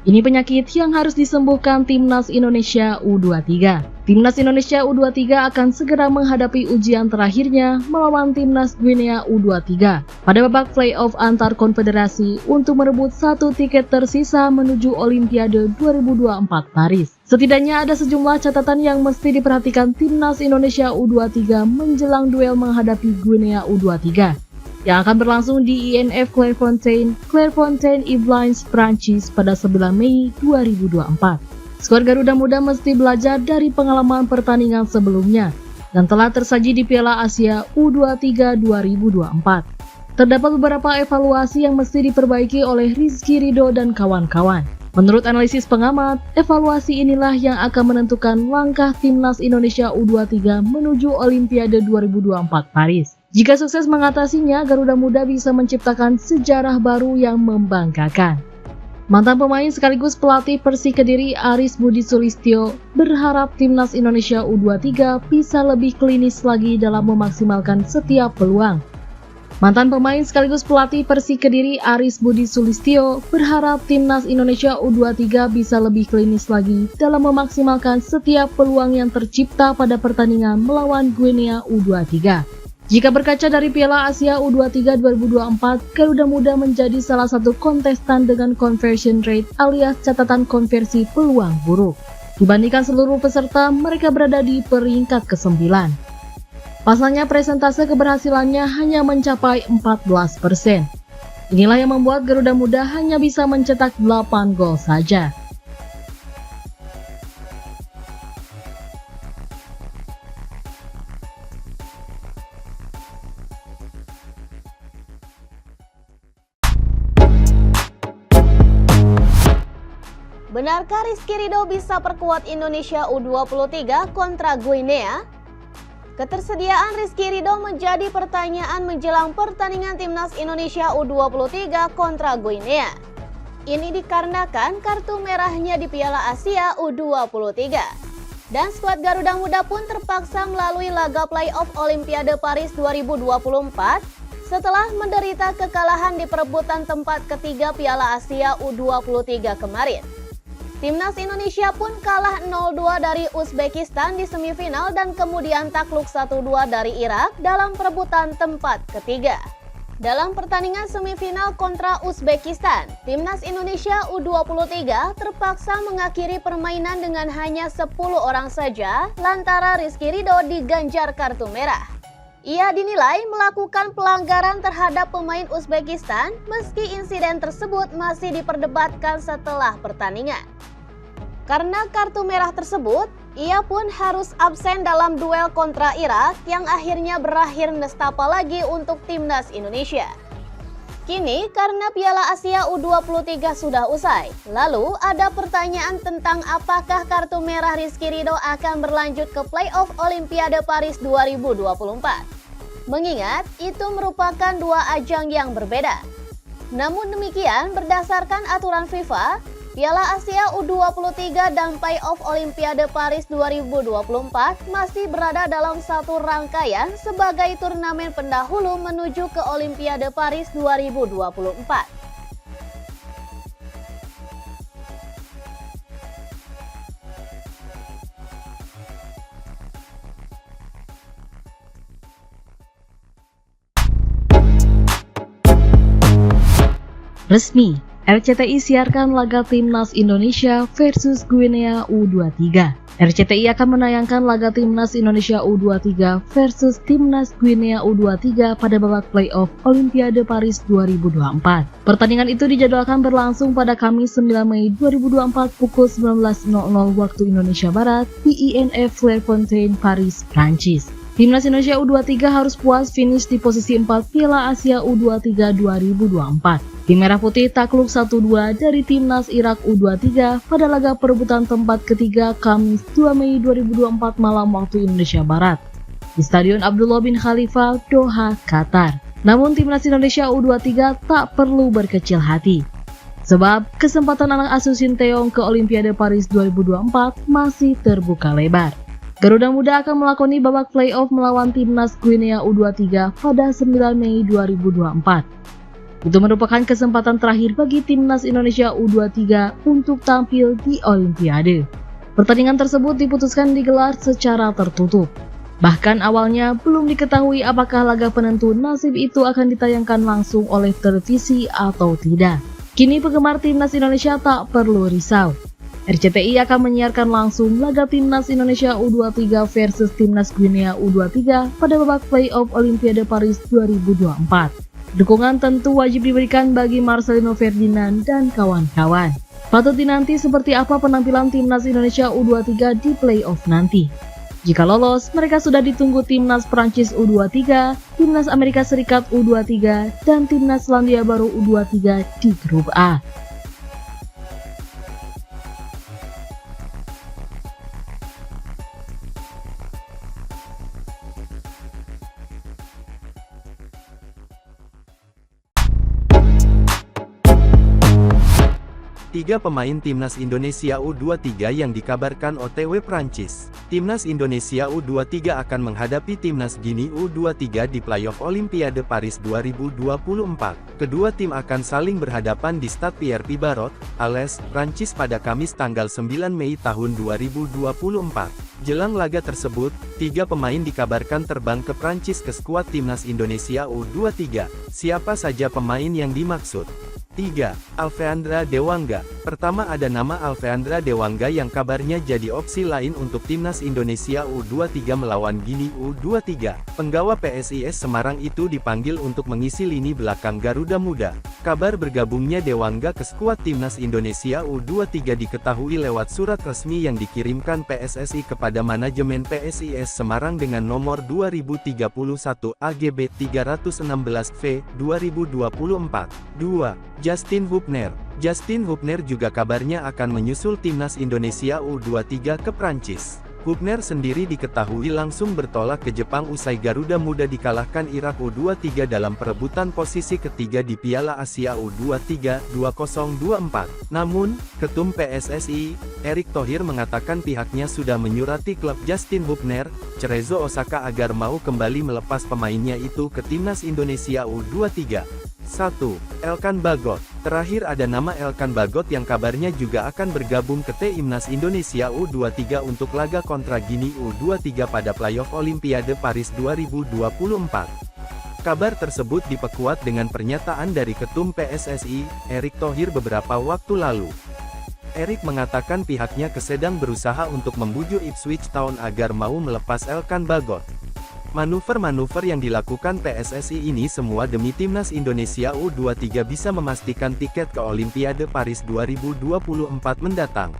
Ini penyakit yang harus disembuhkan Timnas Indonesia U23. Timnas Indonesia U23 akan segera menghadapi ujian terakhirnya melawan Timnas Guinea U23 pada babak playoff antar konfederasi untuk merebut satu tiket tersisa menuju Olimpiade 2024 Paris. Setidaknya ada sejumlah catatan yang mesti diperhatikan Timnas Indonesia U23 menjelang duel menghadapi Guinea U23 yang akan berlangsung di INF Clairefontaine-Yvelines, Prancis pada 9 Mei 2024. Skuad Garuda Muda mesti belajar dari pengalaman pertandingan sebelumnya dan telah tersaji di Piala Asia U23 2024. Terdapat beberapa evaluasi yang mesti diperbaiki oleh Rizky Ridho dan kawan-kawan. Menurut analisis pengamat, evaluasi inilah yang akan menentukan langkah Timnas Indonesia U23 menuju Olimpiade 2024 Paris. Jika sukses mengatasinya, Garuda Muda bisa menciptakan sejarah baru yang membanggakan. Mantan pemain sekaligus pelatih Persik Kediri Aris Budi Sulistyo berharap Timnas Indonesia U23 bisa lebih klinis lagi dalam memaksimalkan setiap peluang. Mantan pemain sekaligus pelatih Persik Kediri Aris Budi Sulistyo berharap Timnas Indonesia U23 bisa lebih klinis lagi dalam memaksimalkan setiap peluang yang tercipta pada pertandingan melawan Guinea U23. Jika berkaca dari Piala Asia U23 2024, Garuda Muda menjadi salah satu kontestan dengan conversion rate alias catatan konversi peluang buruk. Dibandingkan seluruh peserta, mereka berada di peringkat ke-9. Pasalnya presentase keberhasilannya hanya mencapai 14%. Inilah yang membuat Garuda Muda hanya bisa mencetak 8 gol saja. Benarkah Rizky Ridho bisa perkuat Indonesia U23 kontra Guinea? Ketersediaan Rizky Ridho menjadi pertanyaan menjelang pertandingan Timnas Indonesia U23 kontra Guinea. Ini dikarenakan kartu merahnya di Piala Asia U23. Dan skuad Garuda Muda pun terpaksa melalui laga playoff Olimpiade Paris 2024 setelah menderita kekalahan di perebutan tempat ketiga Piala Asia U23 kemarin. Timnas Indonesia pun kalah 0-2 dari Uzbekistan di semifinal dan kemudian takluk 1-2 dari Irak dalam perebutan tempat ketiga. Dalam pertandingan semifinal kontra Uzbekistan, Timnas Indonesia U23 terpaksa mengakhiri permainan dengan hanya 10 orang saja lantaran Rizky Ridho diganjar kartu merah. Ia dinilai melakukan pelanggaran terhadap pemain Uzbekistan meski insiden tersebut masih diperdebatkan setelah pertandingan. Karena kartu merah tersebut, ia pun harus absen dalam duel kontra Irak yang akhirnya berakhir nestapa lagi untuk Timnas Indonesia. Kini karena Piala Asia U23 sudah usai, lalu ada pertanyaan tentang apakah kartu merah Rizky Ridho akan berlanjut ke playoff Olimpiade Paris 2024. Mengingat itu merupakan dua ajang yang berbeda. Namun demikian, berdasarkan aturan FIFA, Piala Asia U23 dan playoff Olimpiade Paris 2024 masih berada dalam satu rangkaian sebagai turnamen pendahulu menuju ke Olimpiade Paris 2024. Resmi, RCTI siarkan laga Timnas Indonesia versus Guinea U23. RCTI akan menayangkan laga Timnas Indonesia U23 versus Timnas Guinea U23 pada babak playoff Olimpiade Paris 2024. Pertandingan itu dijadwalkan berlangsung pada Kamis 9 Mei 2024 pukul 19.00 waktu Indonesia Barat di INF Clairefontaine, Paris, Prancis. Timnas Indonesia U23 harus puas finish di posisi 4 Piala Asia U23 2024. Tim Merah Putih takluk 1-2 dari Timnas Irak U23 pada laga perebutan tempat ketiga Kamis 2 Mei 2024 malam waktu Indonesia Barat di Stadion Abdullah bin Khalifa, Doha, Qatar. Namun Timnas Indonesia U23 tak perlu berkecil hati, sebab kesempatan anak asuh Sinteyong ke Olimpiade Paris 2024 masih terbuka lebar. Garuda Muda akan melakoni babak playoff melawan Timnas Guinea U23 pada 9 Mei 2024. Itu merupakan kesempatan terakhir bagi timnas Indonesia U23 untuk tampil di Olimpiade. Pertandingan tersebut diputuskan digelar secara tertutup. Bahkan awalnya belum diketahui apakah laga penentu nasib itu akan ditayangkan langsung oleh televisi atau tidak. Kini penggemar timnas Indonesia tak perlu risau. RCTI akan menyiarkan langsung laga timnas Indonesia U23 versus timnas Guinea U23 pada babak playoff Olimpiade Paris 2024. Dukungan tentu wajib diberikan bagi Marcelino Ferdinand dan kawan-kawan. Patut dinanti seperti apa penampilan timnas Indonesia U23 di playoff nanti. Jika lolos, mereka sudah ditunggu timnas Prancis U23, timnas Amerika Serikat U23, dan timnas Selandia Baru U23 di grup A. Tiga pemain timnas Indonesia U23 yang dikabarkan OTW Prancis. Timnas Indonesia U23 akan menghadapi timnas Guinea U23 di playoff Olimpiade Paris 2024. Kedua tim akan saling berhadapan di Stade Pierre-Pibarot, Alès, Prancis pada Kamis tanggal 9 Mei tahun 2024. Jelang laga tersebut, tiga pemain dikabarkan terbang ke Prancis ke skuad timnas Indonesia U23. Siapa saja pemain yang dimaksud? 3. Alfeandra Dewangga. Pertama ada nama Alfeandra Dewangga yang kabarnya jadi opsi lain untuk timnas Indonesia U23 melawan Guinea U23. Penggawa PSIS Semarang itu dipanggil untuk mengisi lini belakang Garuda Muda. Kabar bergabungnya Dewangga ke skuad timnas Indonesia U23 diketahui lewat surat resmi yang dikirimkan PSSI kepada manajemen PSIS Semarang dengan nomor 2031 AGB 316V 2024. 2. Justin Hubner. Justin Hubner juga kabarnya akan menyusul timnas Indonesia U23 ke Prancis. Hubner sendiri diketahui langsung bertolak ke Jepang usai Garuda Muda dikalahkan Irak U23 dalam perebutan posisi ketiga di Piala Asia U23 2024. Namun, Ketum PSSI, Erick Thohir mengatakan pihaknya sudah menyurati klub Justin Hubner, Cerezo Osaka agar mau kembali melepas pemainnya itu ke timnas Indonesia U23. 1. Elkan Bagot. Terakhir ada nama Elkan Bagot yang kabarnya juga akan bergabung ke Timnas Indonesia U23 untuk laga kontra Guinea U23 pada playoff Olimpiade Paris 2024. Kabar tersebut diperkuat dengan pernyataan dari Ketum PSSI, Erick Thohir beberapa waktu lalu. Erick mengatakan pihaknya sedang berusaha untuk membujuk Ipswich Town agar mau melepas Elkan Bagot. Manuver-manuver yang dilakukan PSSI ini semua demi timnas Indonesia U23 bisa memastikan tiket ke Olimpiade Paris 2024 mendatang.